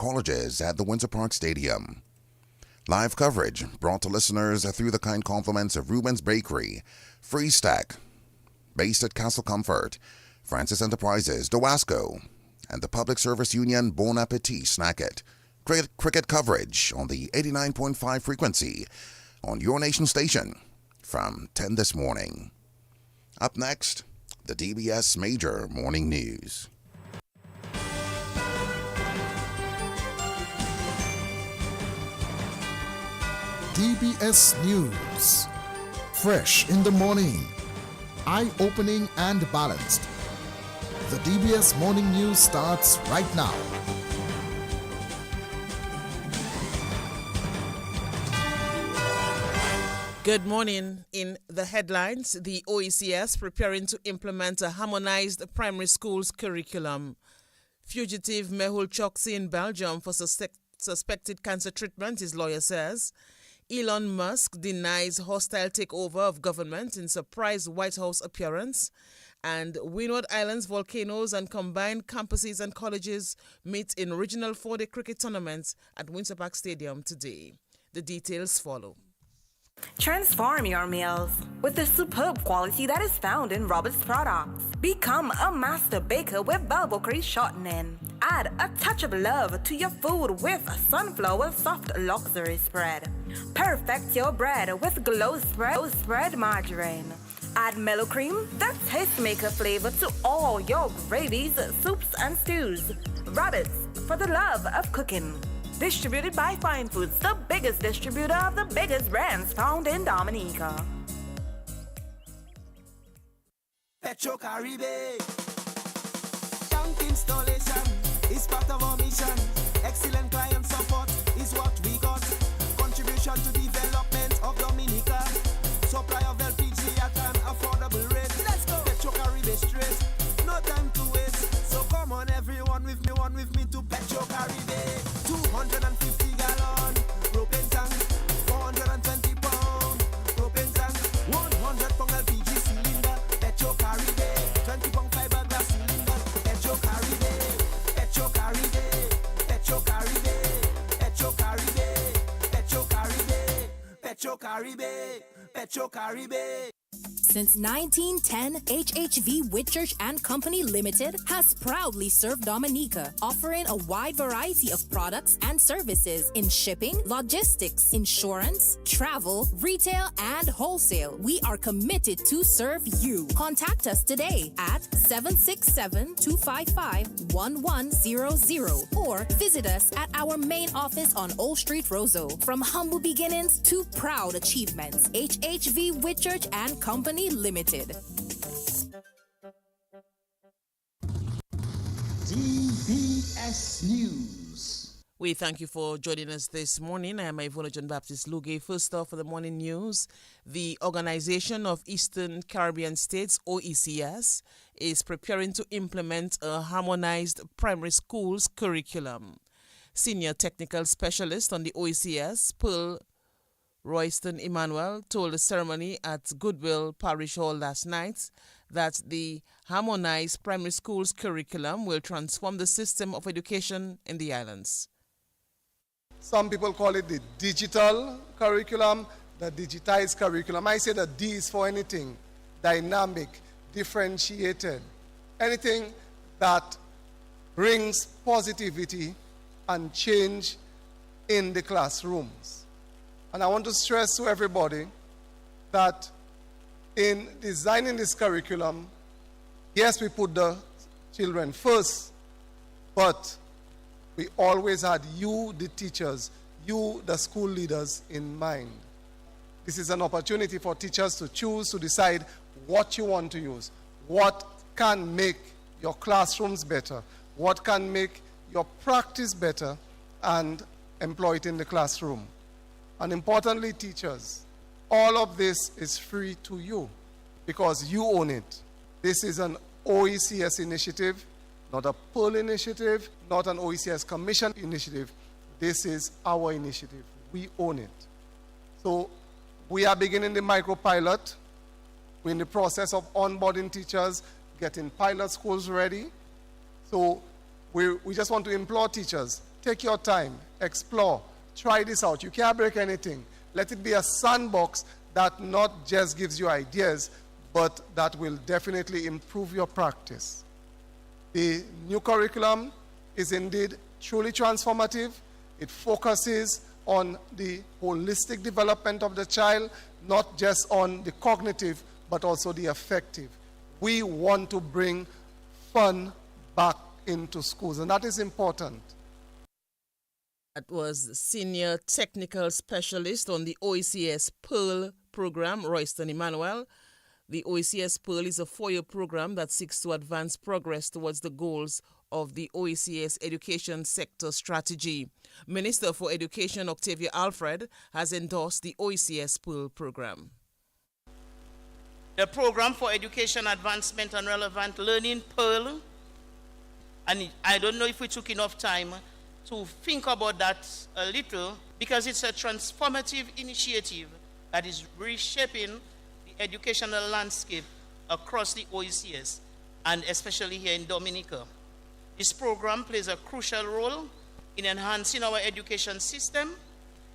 colleges at the Windsor Park Stadium. Live coverage brought to listeners through the kind compliments of Reuben's Bakery, Free Stack, based at Castle Comfort, Francis Enterprises, Dowasco, and the Public Service Union Bon Appetit Snacket. Cricket coverage on the 89.5 frequency on your nation station from 10 this morning. Up next, the DBS Major Morning News. DBS News. Fresh in the morning. Eye-opening and balanced. The DBS Morning News starts right now. Good morning. In the headlines, the OECS preparing to implement a harmonized primary schools curriculum. Fugitive Mehul Choksi in Belgium for suspected cancer treatment, his lawyer says. Elon Musk denies hostile takeover of government in surprise White House appearance. And Windward Islands volcanoes and combined campuses and colleges meet in regional 4-day cricket tournaments at Windsor Park Stadium today. The details follow. Transform your meals with the superb quality that is found in Robert's products. Become a master baker with Belbocry shortening. Add a touch of love to your food with Sunflower Soft Luxury Spread. Perfect your bread with Glow Spread Margarine. Add mellow cream, that tastemaker flavor to all your gravies, soups, and stews. Robert's, for the love of cooking. Distributed by Fine Foods, the biggest distributor of the biggest brands found in Dominica. Petro Caribe. Tank installation is part of our mission. Excellent client support is what we got. Contribution to development of Dominica. Supply of LPG at an affordable rate. Let's go. Petro Caribe straight. No time to waste. So come on everyone with me to Petro Caribe. 250 gallon propane tank, 420 pound propane tank, 100 pound LPG cylinder, Petro Caribe, 20 pound fiberglass cylinder, Petro Caribe, Petro Caribe, Petro Caribe, Petro Caribe, Petro Caribe, Petro Caribe, Petro Caribe. Since 1910, HHV Whitchurch and Company Limited has proudly served Dominica, offering a wide variety of products and services in shipping, logistics, insurance, travel, retail, and wholesale. We are committed to serve you. Contact us today at 767-255-1100 or visit us at our main office on Old Street, Roseau. From humble beginnings to proud achievements, HHV Whitchurch and Company Limited. DBS News. We thank you for joining us this morning. I am Ivona John Baptist Luge. First off, for the morning news, the Organization of Eastern Caribbean States, OECS, is preparing to implement a harmonized primary schools curriculum. Senior Technical Specialist on the OECS, Pearl Royston Emmanuel, told the ceremony at Goodwill Parish Hall last night that the harmonized primary schools curriculum will transform the system of education in the islands. Some people call it the digital curriculum, the digitized curriculum. I say that D is for anything dynamic, differentiated, anything that brings positivity and change in the classrooms. And I want to stress to everybody that in designing this curriculum, yes, we put the children first, but we always had you, the teachers, you, the school leaders, in mind. This is an opportunity for teachers to choose, to decide what you want to use, what can make your classrooms better, what can make your practice better, and employ it in the classroom. And importantly, teachers, all of this is free to you because you own it. This is an OECS initiative, not a Pearl initiative, not an OECS Commission initiative. This is our initiative. We own it. So we are beginning the micro-pilot. We're in the process of onboarding teachers, getting pilot schools ready. So we just want to implore teachers, Take your time, explore, try this out. You can't break anything. Let it be a sandbox that not just gives you ideas, but that will definitely improve your practice. The new curriculum is indeed truly transformative. It focuses on the holistic development of the child, not just on the cognitive, but also the affective. We want to bring fun back into schools, and that is important. That was Senior Technical Specialist on the OECS Pearl program, Royston Emmanuel. The OECS Pearl is a 4-year program that seeks to advance progress towards the goals of the OECS education sector strategy. Minister for Education Octavia Alfred has endorsed the OECS Pearl program. The Program for Education Advancement and Relevant Learning, Pearl, and I don't know if we took enough time to think about that a little, because it's a transformative initiative that is reshaping the educational landscape across the OECS, and especially here in Dominica. This program plays a crucial role in enhancing our education system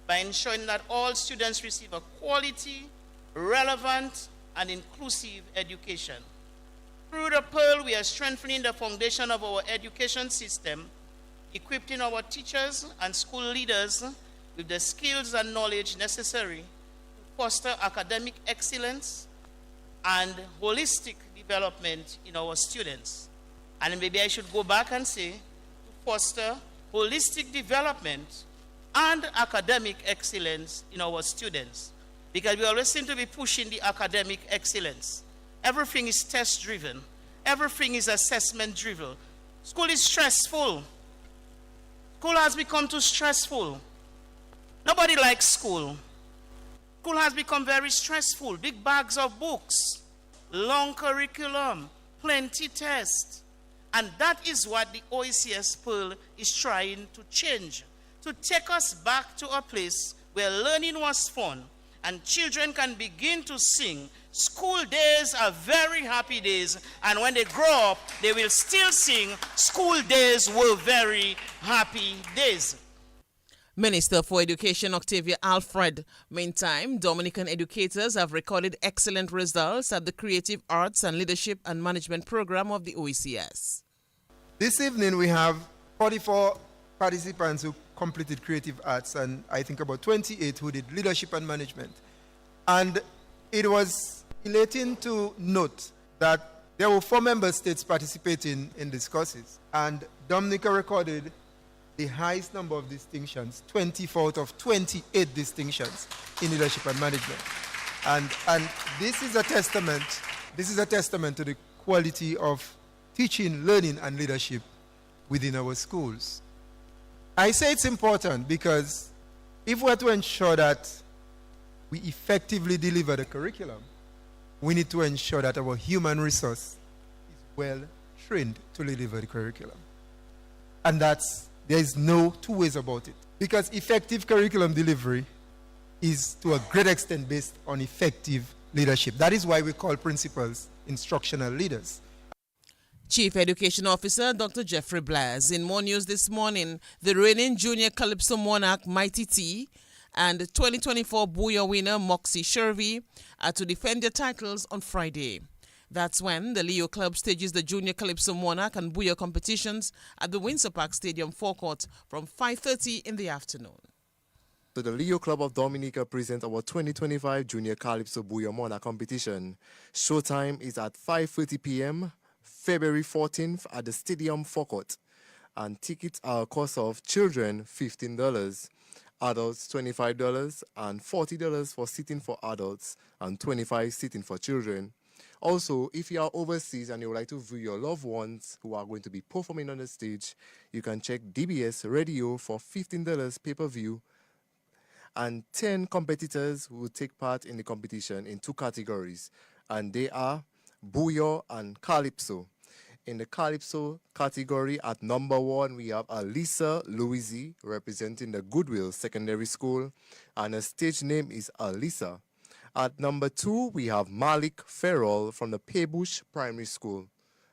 by ensuring that all students receive a quality, relevant, and inclusive education. Through the Pearl, we are strengthening the foundation of our education system, equipping our teachers and school leaders with the skills and knowledge necessary to foster academic excellence and holistic development in our students. And maybe I should go back and say, to foster holistic development and academic excellence in our students. Because we always seem to be pushing the academic excellence. Everything is test-driven. Everything is assessment-driven. School is stressful. School has become too stressful. Nobody likes school. School has become very stressful. Big bags of books, long curriculum, plenty tests. And that is what the OECS Pearl is trying to change, to take us back to a place where learning was fun and children can begin to sing. School days are very happy days, and when they grow up, they will still sing, school days were very happy days. Minister for Education Octavia Alfred. Meantime, Dominican educators have recorded excellent results at the Creative Arts and Leadership and Management program of the OECS. This evening we have 44 participants who completed Creative Arts, and I think about 28 who did Leadership and Management. And it was elating to note that there were 4 member states participating in these courses, and Dominica recorded the highest number of distinctions, 24 out of 28 distinctions in Leadership and Management. And this is a testament to the quality of teaching, learning, and leadership within our schools. I say it's important because if we're to ensure that we effectively deliver the curriculum, we need to ensure that our human resource is well trained to deliver the curriculum. And there is no two ways about it. Because effective curriculum delivery is to a great extent based on effective leadership. That is why we call principals instructional leaders. Chief Education Officer Dr. Jeffrey Blaz. In more news this morning, the reigning junior Calypso monarch Mighty T and 2024 Booyah winner Moxie Shervy are to defend their titles on Friday. That's when the Leo Club stages the Junior Calypso Monarch and Booyah competitions at the Windsor Park Stadium forecourt from 5:30 in the afternoon. So the Leo Club of Dominica presents our 2025 Junior Calypso Booyah Monarch competition. Showtime is at 5:30 p.m. February 14th at the stadium forecourt. And tickets are a cost of children $15, adults $25, and $40 for seating for adults and $25 seating for children. Also, if you are overseas and you would like to view your loved ones who are going to be performing on the stage, you can check DBS Radio for $15 pay-per-view. And 10 competitors will take part in the competition in 2 categories, and they are Booyah and Calypso. In the Calypso category, at number 1, we have Alisa Louisi, representing the Goodwill Secondary School, and her stage name is Alisa. At number 2, we have Malik Ferrell from the Paybush Primary School,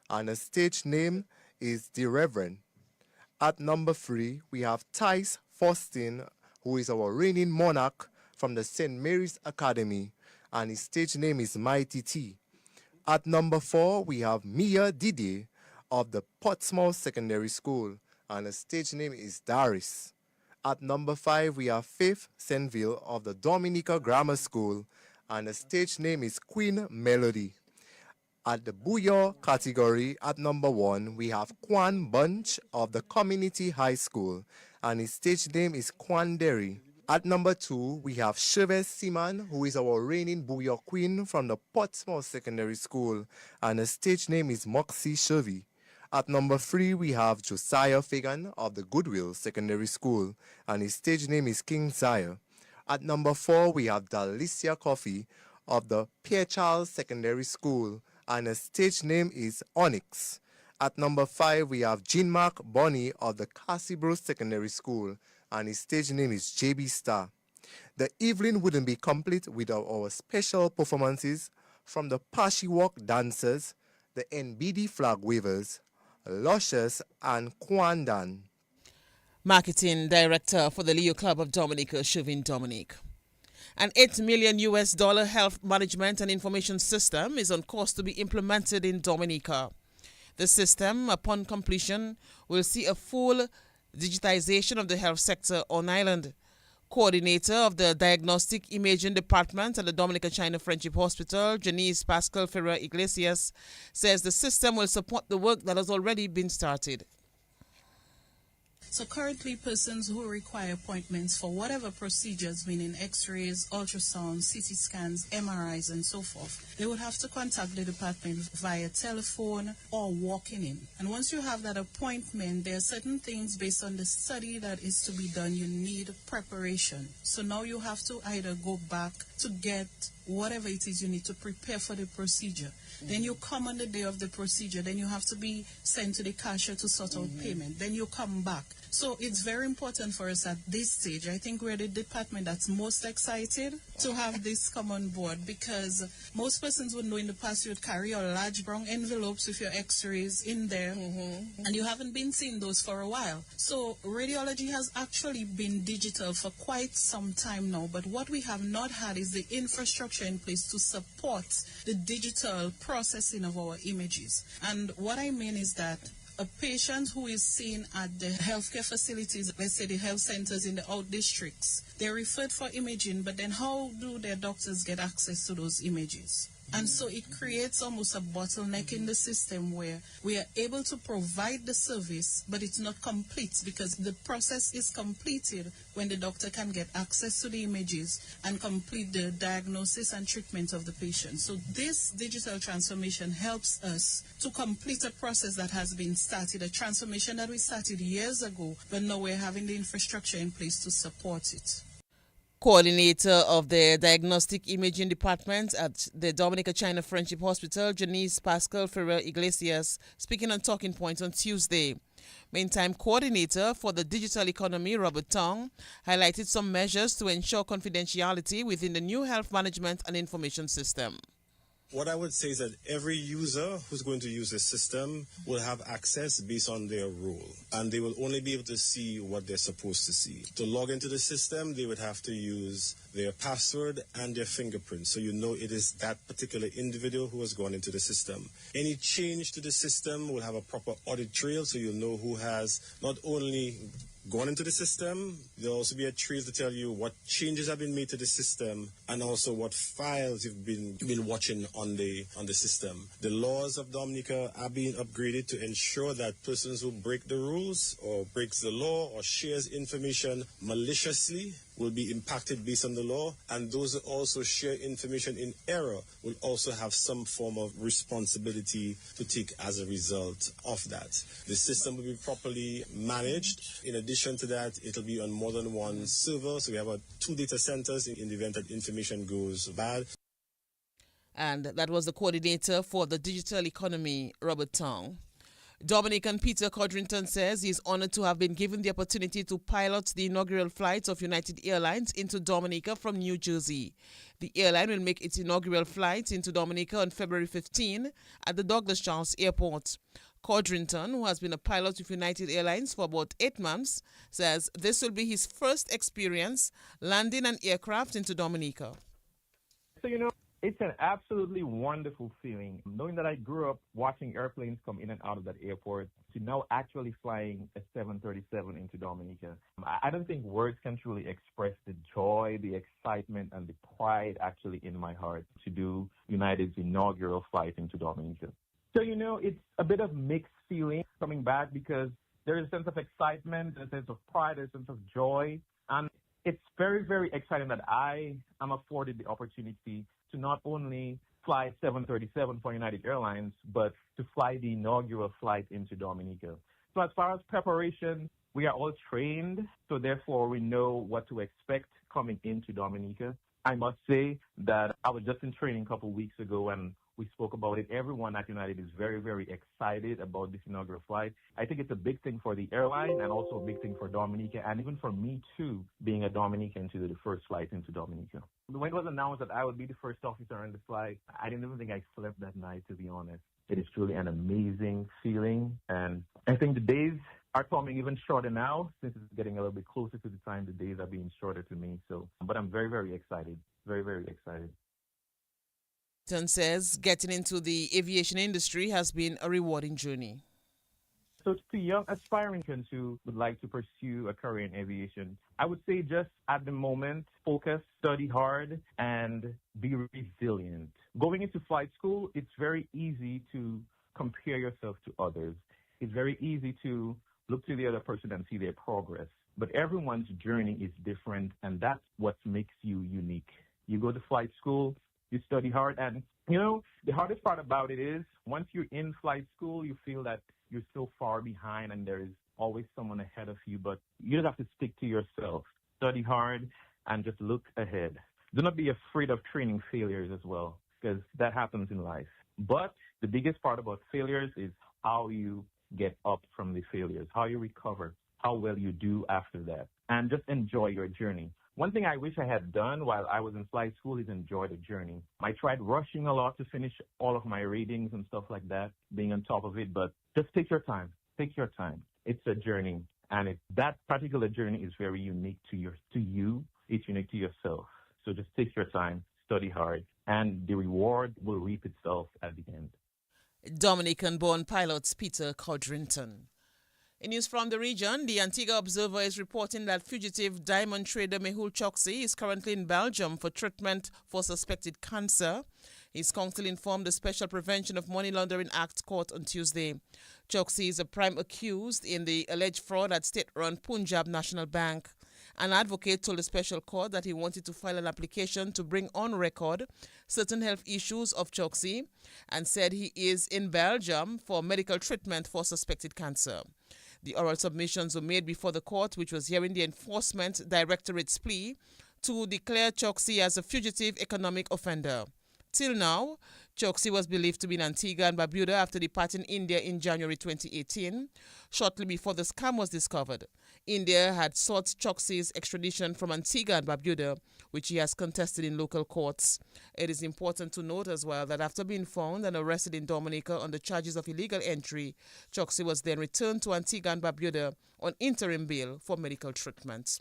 and her stage name is The Reverend. At number 3, we have Thais Faustin, who is our reigning monarch from the St. Mary's Academy, and his stage name is Mighty T. At number 4, we have Mia Didier of the Portsmouth Secondary School, and her stage name is Daris. At number 5, we have Faith Senville of the Dominica Grammar School, and the stage name is Queen Melody. At the Bouillon category, at number 1, we have Kwan Bunch of the Community High School, and his stage name is Kwan Derry. At number 2, we have Chavez Seaman, who is our reigning Bouillon Queen from the Portsmouth Secondary School, and her stage name is Moxie Chevy. At number 3, we have Josiah Fagan of the Goodwill Secondary School, and his stage name is King Zaya. At number 4, we have Dalicia Coffey of the Pierre Charles Secondary School, and her stage name is Onyx. At number 5, we have Jean-Marc Bonny of the Cassibro Secondary School, and his stage name is JB Star. The evening wouldn't be complete without our special performances from the Pashi Walk Dancers, the NBD Flag Wavers, Luscious, and Kwandan. Marketing Director for the Leo Club of Dominica, Chauvin Dominique. An $8 million health management and information system is on course to be implemented in Dominica. The system, upon completion, will see a full digitization of the health sector on island. Coordinator of the Diagnostic Imaging Department at the Dominica China Friendship Hospital, Janice Pascal Ferrer Iglesias, says the system will support the work that has already been started. So currently, persons who require appointments for whatever procedures, meaning x-rays, ultrasounds, CT scans, MRIs, and so forth, they would have to contact the department via telephone or walking in. And once you have that appointment, there are certain things based on the study that is to be done. You need preparation. So now you have to either go back to get whatever it is you need to prepare for the procedure. Then you come on the day of the procedure. Then you have to be sent to the cashier to sort out payment. Then you come back. So it's very important for us at this stage. I think we're the department that's most excited to have this come on board, because most persons would know in the past you would carry your large brown envelopes with your x-rays in there, and you haven't been seeing those for a while. So radiology has actually been digital for quite some time now, but what we have not had is the infrastructure in place to support the digital processing of our images. And what I mean is that a patient who is seen at the healthcare facilities, let's say the health centers in the out districts, they're referred for imaging, but then how do their doctors get access to those images? And so it creates almost a bottleneck in the system where we are able to provide the service, but it's not complete, because the process is completed when the doctor can get access to the images and complete the diagnosis and treatment of the patient. So this digital transformation helps us to complete a process that has been started, a transformation that we started years ago, but now we're having the infrastructure in place to support it. Coordinator of the Diagnostic Imaging Department at the Dominica China Friendship Hospital, Janice Pascal Ferrer Iglesias, speaking on Talking Points on Tuesday. Meantime, Coordinator for the Digital Economy, Robert Tong, highlighted some measures to ensure confidentiality within the new health management and information system. What I would say is that every user who's going to use the system will have access based on their role, and they will only be able to see what they're supposed to see. To log into the system, they would have to use their password and their fingerprint, so you know it is that particular individual who has gone into the system. Any change to the system will have a proper audit trail, so you'll know who has not only gone into the system, there'll also be a trail to tell you what changes have been made to the system and also what files you've been watching on the system. The laws of Dominica are being upgraded to ensure that persons who break the rules or breaks the law or shares information maliciously will be impacted based on the law, and those who also share information in error will also have some form of responsibility to take as a result of that. The system will be properly managed. In addition to that, it'll be on more than one server, so we have 2 data centers in the event that information goes bad. And that was the coordinator for the digital economy, Robert Tong. Dominican Peter Codrington says he is honored to have been given the opportunity to pilot the inaugural flight of United Airlines into Dominica from New Jersey. The airline will make its inaugural flight into Dominica on February 15 at the Douglas Charles Airport. Codrington, who has been a pilot with United Airlines for about 8 months, says this will be his first experience landing an aircraft into Dominica. So, it's an absolutely wonderful feeling knowing that I grew up watching airplanes come in and out of that airport to now actually flying a 737 into Dominica. I don't think words can truly express the joy, the excitement, and the pride actually in my heart to do United's inaugural flight into Dominica. So, it's a bit of mixed feeling coming back because there is a sense of excitement, a sense of pride, a sense of joy. And it's very, very exciting that I am afforded the opportunity to not only fly 737 for United Airlines, but to fly the inaugural flight into Dominica. So as far as preparation, we are all trained, so therefore we know what to expect coming into Dominica. I must say that I was just in training a couple of weeks ago and we spoke about it. Everyone at United is very, very excited about this inaugural flight. I think it's a big thing for the airline and also a big thing for Dominica and even for me too, being a Dominican to do the first flight into Dominica. When it was announced that I would be the first officer on the flight, I didn't even think I slept that night, to be honest. It is truly an amazing feeling. And I think the days are coming even shorter now. Since it's getting a little bit closer to the time, the days are being shorter to me. But I'm very, very excited. Very, very excited. Says getting into the aviation industry has been a rewarding journey. So to young aspiring friends who would like to pursue a career in aviation, I would say just at the moment, focus, study hard, and be resilient. Going into flight school, it's very easy to compare yourself to others. It's very easy to look to the other person and see their progress. But everyone's journey is different, and that's what makes you unique. You go to flight school, you study hard, and, the hardest part about it is once you're in flight school, you feel that you're so far behind and there is always someone ahead of you, but you just have to stick to yourself, study hard, and just look ahead. Do not be afraid of training failures as well, because that happens in life. But the biggest part about failures is how you get up from the failures, how you recover, how well you do after that, and just enjoy your journey. One thing I wish I had done while I was in flight school is enjoy the journey. I tried rushing a lot to finish all of my readings and stuff like that, being on top of it, but just take your time. Take your time. It's a journey, and that particular journey is very unique to you. It's unique to yourself. So just take your time, study hard, and the reward will reap itself at the end. Dominican-born pilot Peter Codrington. In news from the region, the Antigua Observer is reporting that fugitive diamond trader Mehul Choksi is currently in Belgium for treatment for suspected cancer. His counsel informed the Special Prevention of Money Laundering Act court on Tuesday. Choksi is a prime accused in the alleged fraud at state-run Punjab National Bank. An advocate told the special court that he wanted to file an application to bring on record certain health issues of Choksi and said he is in Belgium for medical treatment for suspected cancer. The oral submissions were made before the court, which was hearing the Enforcement Directorate's plea to declare Choksi as a fugitive economic offender. Till now, Choksi was believed to be in Antigua and Barbuda after departing India in January 2018, shortly before the scam was discovered. India had sought Choksi's extradition from Antigua and Barbuda, which he has contested in local courts. It is important to note as well that after being found and arrested in Dominica on the charges of illegal entry, Choksi was then returned to Antigua and Barbuda on interim bail for medical treatment.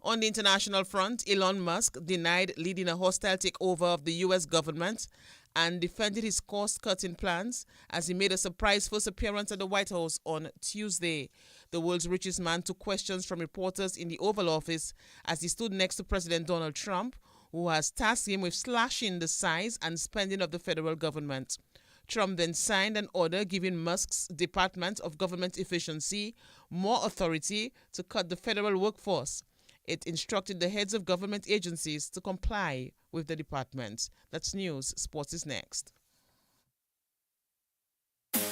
On the international front, Elon Musk denied leading a hostile takeover of the U.S. government and defended his cost-cutting plans as he made a surprise first appearance at the White House on Tuesday. The world's richest man took questions from reporters in the Oval Office as he stood next to President Donald Trump, who has tasked him with slashing the size and spending of the federal government. Trump then signed an order giving Musk's Department of Government Efficiency more authority to cut the federal workforce. It instructed the heads of government agencies to comply with the department. That's news. Sports is next.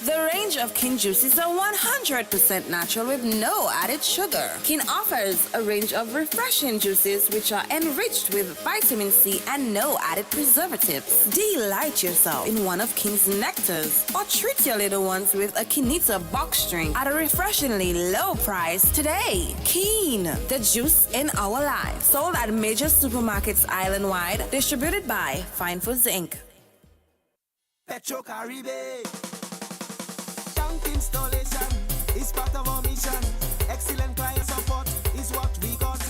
The range of King juices are 100% natural with no added sugar. King offers a range of refreshing juices which are enriched with vitamin C and no added preservatives. Delight yourself in one of King's nectars or treat your little ones with a Kinita box drink at a refreshingly low price today. Keen, the juice in our lives. Sold at major supermarkets island-wide. Distributed by Fine Foods Inc. Petro Caribe. is part of our mission. Excellent client support is what we got.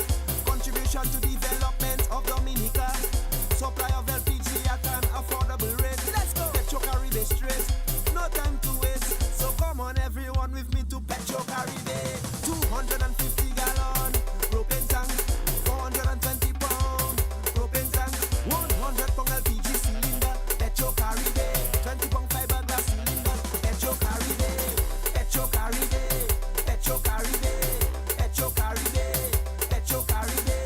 Contribution to development of Dominica. Supply of LPG at an affordable rate. Let's go. Petro Caribe straight. No time to waste. So come on everyone with me to Petro Caribe. 250 gallon propane tank. 420 pound propane tank. 100 pound LPG cylinder. Petro Caribe. 20 pound fiberglass cylinder. Petro Caribe. Petro Caribe. Petro Caribe. Petro Caribe. Petro Caribe.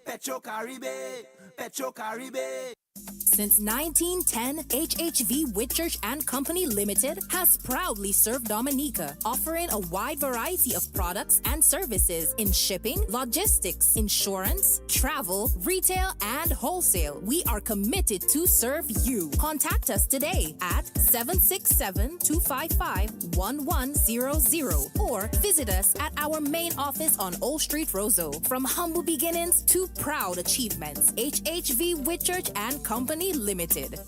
Petro Caribe. Petro Caribe. Since 1910, HHV Whitchurch and Company Limited has proudly served Dominica, offering a wide variety of products and services in shipping, logistics, insurance, travel, retail, and wholesale. We are committed to serve you. Contact us today at 767-255-1100 or visit us at our main office on Old Street, Roseau. From humble beginnings to proud achievements, HHV Whitchurch and Company Limited.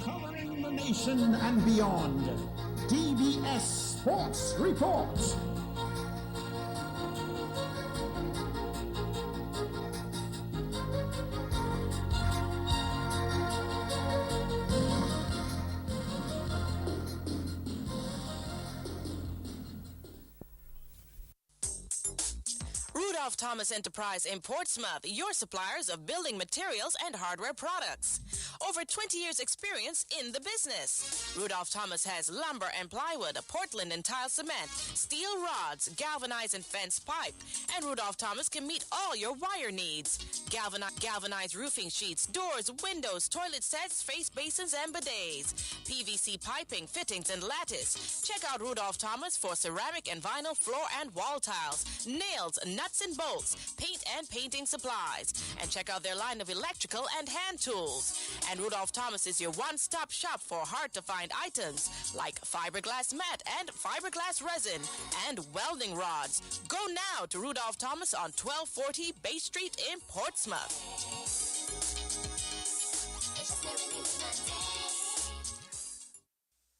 Covering the nation and beyond, DBS Sports Report. Rudolph Thomas Enterprise in Portsmouth, your suppliers of building materials and hardware products. Over 20 years experience in the business. Rudolph Thomas has lumber and plywood, Portland and tile cement, steel rods, galvanized and fence pipe, and Rudolph Thomas can meet all your wire needs. Galvanized roofing sheets, doors, windows, toilet sets, face basins, and bidets. PVC piping, fittings, and lattice. Check out Rudolph Thomas for ceramic and vinyl floor and wall tiles, nails, nuts and bolts, paint and painting supplies. And check out their line of electrical and hand tools. And Rudolph Thomas is your one-stop shop for hard-to-find items like fiberglass mat and fiberglass resin and welding rods. Go now to Rudolph Thomas on 1240 Bay Street in Portsmouth.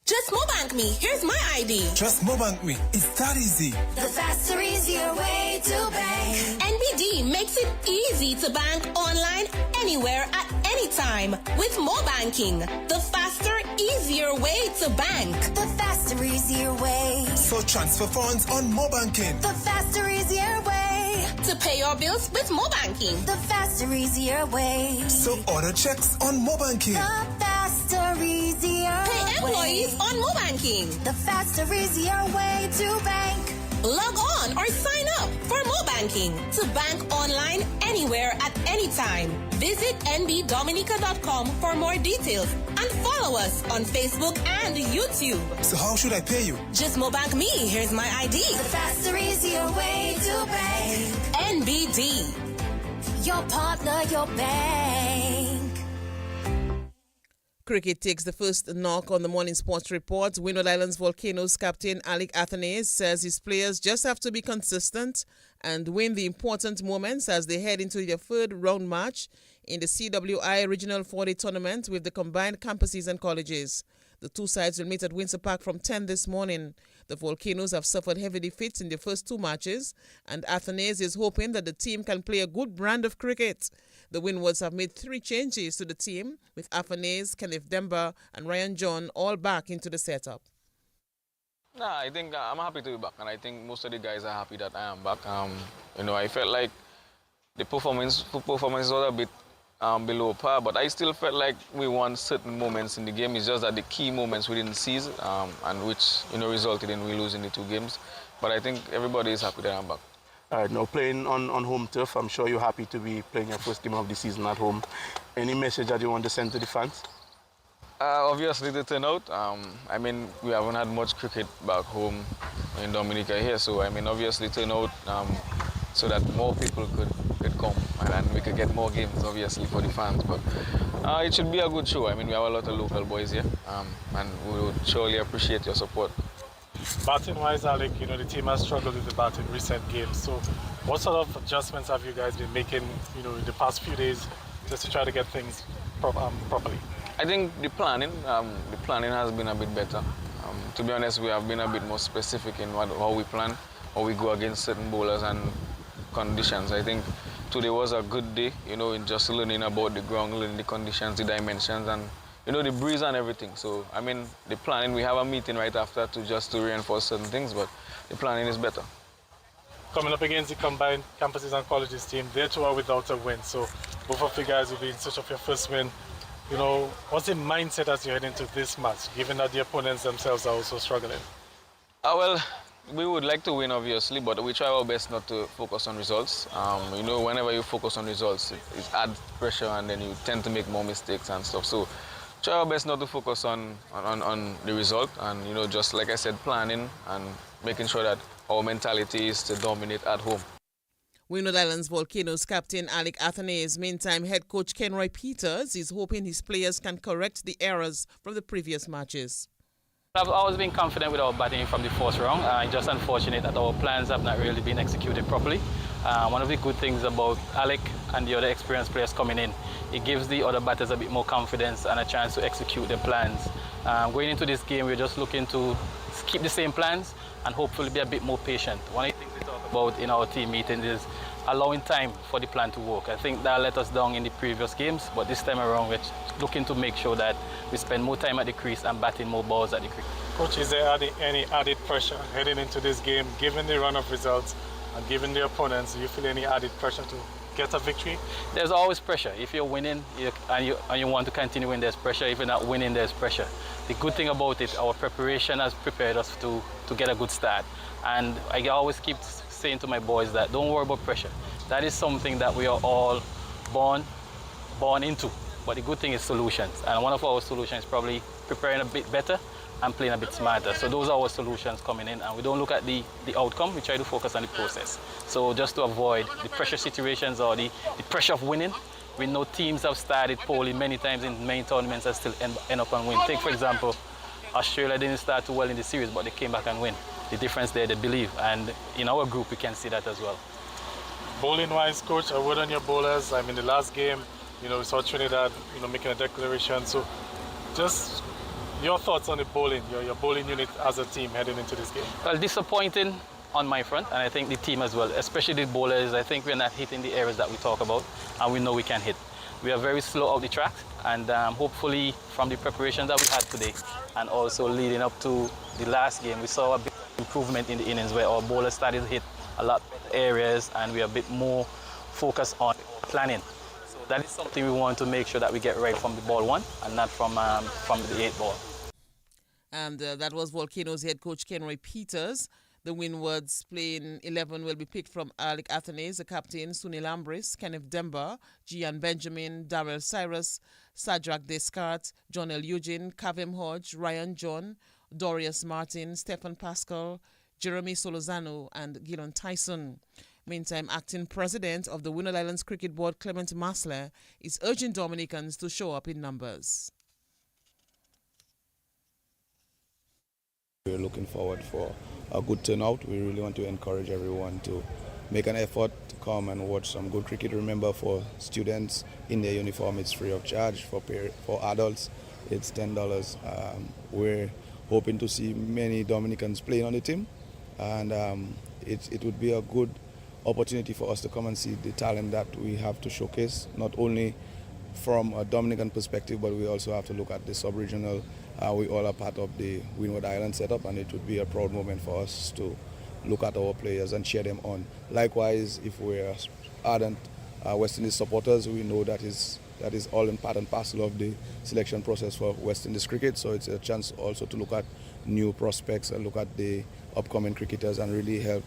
Just Mobank me. Here's my ID. Just Mobank me. It's that easy. The faster, easier way to bank. NBD makes it easy to bank online, anywhere, at any time with Mobanking. The faster, easier way to bank. The faster, easier way. So transfer funds on Mobanking. The faster, easier way. To pay your bills with Mobanking. The faster, easier way. So order checks on Mobanking. The faster, easier way. Pay employees on Mobanking. The faster, easier way to bank. Log on or sign up for Mobanking to bank online, anywhere, at any time. Visit nbdominica.com for more details and follow us on Facebook and YouTube. So how should I pay you? Just Mobank me. Here's my ID. The faster, easier way to bank. NBD. Your partner, your bank. Cricket takes the first knock on the morning sports report. Windward Islands Volcanoes captain Alec Athanase says his players just have to be consistent and win the important moments as they head into their third round match in the CWI Regional 4-Day Tournament with the combined campuses and colleges. The two sides will meet at Windsor Park from 10 this morning. The Volcanoes have suffered heavy defeats in their first two matches, and Athanase is hoping that the team can play a good brand of cricket. The Windwards have made 3 changes to the team, with Athanase, Kenneth Demba, and Ryan John all back into the setup. I think I'm happy to be back, and I think most of the guys are happy that I am back. I felt like the performance was a bit below par, but I still felt like we won certain moments in the game. It's just that the key moments we didn't seize, and which resulted in we losing the 2 games. But I think everybody is happy that I'm back. All right, now playing on home turf, I'm sure you're happy to be playing your first game of the season at home. Any message that you want to send to the fans? Obviously, the turnout. We haven't had much cricket back home in Dominica here, so obviously turnout so that more people could come and we could get more games, obviously, for the fans. But it should be a good show. We have a lot of local boys here, and we would surely appreciate your support. Batting-wise, Alec, the team has struggled with the bat in recent games. So what sort of adjustments have you guys been making, in the past few days just to try to get things properly? I think the planning has been a bit better. To be honest, we have been a bit more specific in how we plan, how we go against certain bowlers and conditions. I think today was a good day, in just learning about the ground, learning the conditions, the dimensions, and the breeze and everything. So, I mean, the planning, we have a meeting right after to reinforce certain things, but the planning is better. Coming up against the combined campuses and colleges team, they too are without a win. So both of you guys will be in search of your first win. What's the mindset as you head into this match, given that the opponents themselves are also struggling? Well, we would like to win, obviously, but we try our best not to focus on results. Whenever you focus on results, it adds pressure and then you tend to make more mistakes and stuff. So try our best not to focus on the result and, just like I said, planning and making sure that our mentality is to dominate at home. Windward Islands Volcanoes captain Alec Athanaze, meantime head coach Kenroy Peters is hoping his players can correct the errors from the previous matches. I've always been confident with our batting from the first round. It's just unfortunate that our plans have not really been executed properly. One of the good things about Alec and the other experienced players coming in, it gives the other batters a bit more confidence and a chance to execute their plans. Going into this game, we're just looking to keep the same plans and hopefully be a bit more patient. One of the things we talk about in our team meetings is allowing time for the plan to work. I think that let us down in the previous games, but this time around we're looking to make sure that we spend more time at the crease and batting more balls at the crease. Coach, is there any added pressure heading into this game, given the run of results and given the opponents? Do you feel any added pressure to get a victory? There's always pressure. If you're winning and you want to continue winning, there's pressure. If you're not winning, there's pressure. The good thing about it, our preparation has prepared us to get a good start. And I always keep saying to my boys that don't worry about pressure. That is something that we are all born into. But the good thing is solutions. And one of our solutions is probably preparing a bit better and playing a bit smarter. So those are our solutions coming in. And we don't look at the outcome, we try to focus on the process. So just to avoid the pressure situations or the pressure of winning, we know teams have started poorly many times in main tournaments and still end up and win. Take, for example, Australia didn't start too well in the series, but they came back and win. The difference there, they believe. And in our group, we can see that as well. Bowling-wise, Coach, a word on your bowlers. I mean, the last game, we saw Trinidad, making a declaration. So just your thoughts on the bowling, your bowling unit as a team heading into this game? Well, disappointing on my front, and I think the team as well, especially the bowlers. I think we're not hitting the areas that we talk about, and we know we can hit. We are very slow out the track, and hopefully from the preparations that we had today, and also leading up to the last game, we saw a bit of improvement in the innings where our bowlers started to hit a lot of areas, and we are a bit more focused on planning. So that is something we want to make sure that we get right from the ball one, and not from the 8 ball. And that was Volcanoes head coach Kenroy Peters. The Windwards playing 11 will be picked from Alec Athanaze, the captain, Sunil Ambris, Kenneth Demba, Gian Benjamin, Darrell Cyrus, Sadrak Descartes, John L. Eugene, Kavem Hodge, Ryan John, Dorius Martin, Stephen Pascal, Jeremy Solozano, and Gilon Tyson. Meantime, acting president of the Windward Islands Cricket Board, Clement Masler, is urging Dominicans to show up in numbers. We're looking forward for a good turnout. We really want to encourage everyone to make an effort to come and watch some good cricket. Remember, for students in their uniform, it's free of charge. For adults, it's $10. We're hoping to see many Dominicans playing on the team, and it would be a good opportunity for us to come and see the talent that we have to showcase, not only from a Dominican perspective, but we also have to look at the sub-regional. We all are part of the Windward Island setup, and it would be a proud moment for us to look at our players and cheer them on. Likewise, if we're ardent West Indies supporters, we know that is all in part and parcel of the selection process for West Indies cricket. So it's a chance also to look at new prospects and look at the upcoming cricketers and really help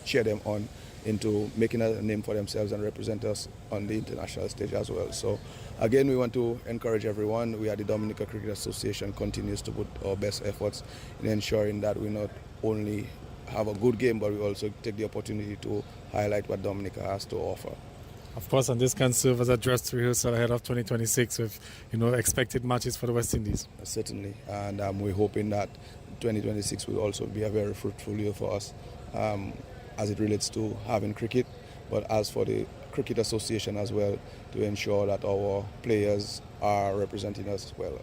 cheer them on into making a name for themselves and represent us on the international stage as well. So again, we want to encourage everyone. We at the Dominica Cricket Association continues to put our best efforts in ensuring that we not only have a good game, but we also take the opportunity to highlight what Dominica has to offer. Of course, and this can serve as a dress rehearsal ahead of 2026 with, expected matches for the West Indies. Certainly, and we're hoping that 2026 will also be a very fruitful year for us as it relates to having cricket. But as for the Cricket Association as well to ensure that our players are representing us well.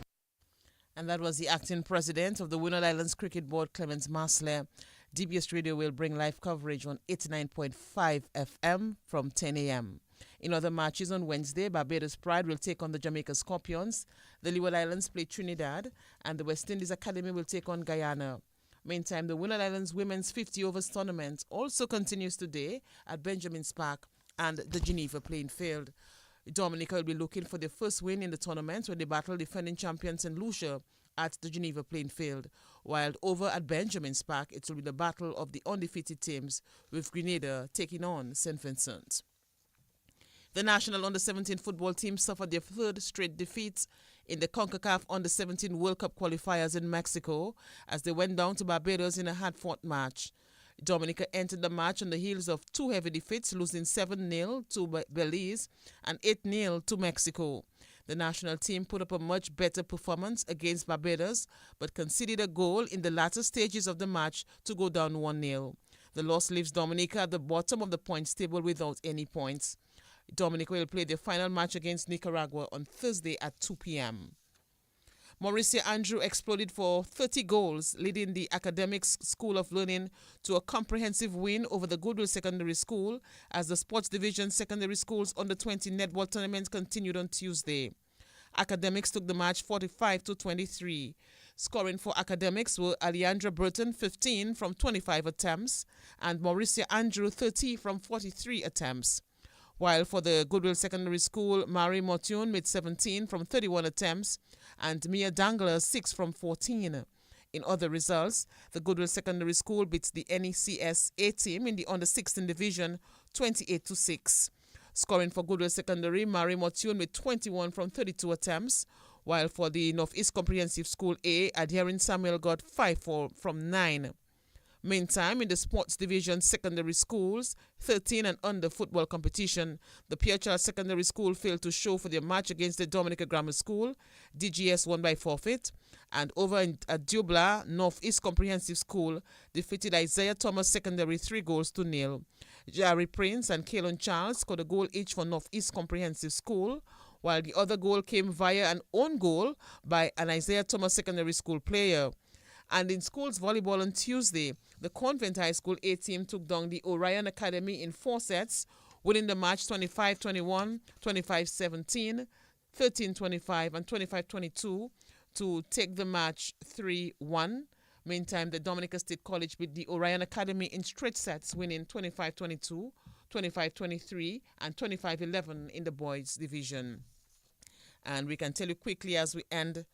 And that was the acting president of the Winner Islands Cricket Board, Clemens Masler. DBS Radio will bring live coverage on 89.5 FM from 10 a.m. In other matches on Wednesday, Barbados Pride will take on the Jamaica Scorpions, the Leeward Islands play Trinidad, and the West Indies Academy will take on Guyana. Meantime, the Winner Islands Women's 50 Overs tournament also continues today at Benjamin's Park and the Geneva playing field. Dominica will be looking for their first win in the tournament when they battle defending champions St. Lucia at the Geneva playing field, while over at Benjamin's Park it will be the battle of the undefeated teams with Grenada taking on St. Vincent. The national under-17 football team suffered their third straight defeat in the CONCACAF under-17 World Cup qualifiers in Mexico as they went down to Barbados in a hard-fought match. Dominica entered the match on the heels of two heavy defeats, losing 7-0 to Belize and 8-0 to Mexico. The national team put up a much better performance against Barbados, but conceded a goal in the latter stages of the match to go down 1-0. The loss leaves Dominica at the bottom of the points table without any points. Dominica will play their final match against Nicaragua on Thursday at 2 p.m. Mauricia Andrew exploded for 30 goals, leading the Academics School of Learning to a comprehensive win over the Goodwill Secondary School as the Sports Division Secondary Schools Under-20 Netball Tournament continued on Tuesday. Academics took the match 45-23. Scoring for Academics were Alejandra Burton, 15 from 25 attempts, and Mauricia Andrew, 30 from 43 attempts. While for the Goodwill Secondary School, Marie Mortune made 17 from 31 attempts and Mia Dangler 6 from 14. In other results, the Goodwill Secondary School beats the NECS A team in the under-16 division 28-6. Scoring for Goodwill Secondary, Marie Mortune made 21 from 32 attempts, while for the Northeast Comprehensive School A, Adhering Samuel got 5 from 9. Meantime, in the Sports Division Secondary Schools 13 and under football competition, the Pierre Charles Secondary School failed to show for their match against the Dominica Grammar School. DGS won by forfeit. And over at Dubla, Northeast Comprehensive School defeated Isaiah Thomas Secondary 3-0. Jerry Prince and Kalon Charles scored a goal each for Northeast Comprehensive School, while the other goal came via an own goal by an Isaiah Thomas Secondary School player. And in schools volleyball on Tuesday, the Convent High School A team took down the Orion Academy in 4 sets, winning the match 25-21, 25-17, 13-25, and 25-22 to take the match 3-1. Meantime, the Dominica State College beat the Orion Academy in straight sets, winning 25-22, 25-23, and 25-11 in the boys division. And we can tell you quickly as we end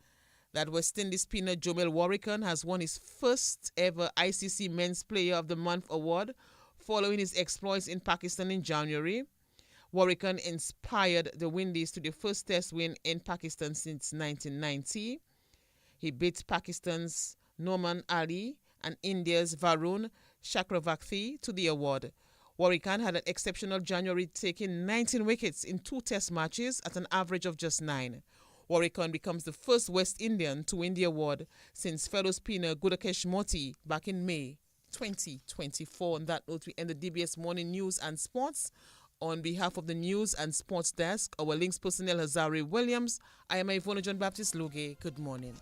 that West Indies spinner Jomel Warrican has won his first ever ICC Men's Player of the Month award following his exploits in Pakistan in January. Warrican inspired the Windies to their first test win in Pakistan since 1990. He beat Pakistan's Norman Ali and India's Varun Chakravarti to the award. Warrican had an exceptional January, taking 19 wickets in 2 test matches at an average of just 9. Warrican becomes the first West Indian to win the award since fellow spinner Gudakesh Moti back in May 2024. On that note, we end the DBS Morning News and Sports. On behalf of the News and Sports Desk, our links personnel Hazari Williams, I am Ivona John Baptist Luge. Good morning.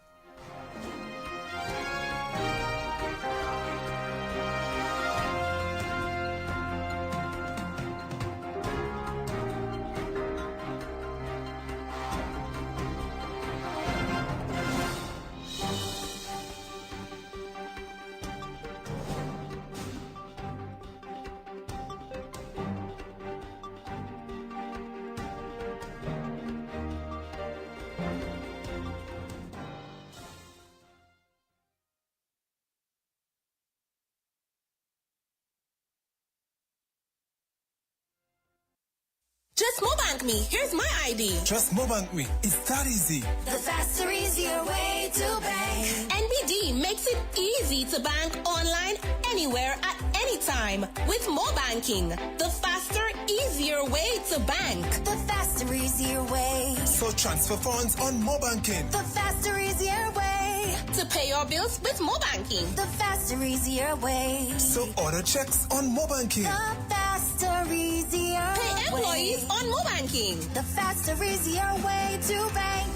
Just Mobank me. Here's my ID. Just Mobank me. It's that easy. The faster, easier way to bank. NBD makes it easy to bank online, anywhere, at any time with Mobanking. The faster, easier way to bank. The faster, easier way. So transfer funds on Mobanking. The faster, easier way. To pay your bills with Mobanking. The faster, easier way. So order checks on Mobanking. The faster, easier. Pay employees on Mobanking. The faster, easier way to bank.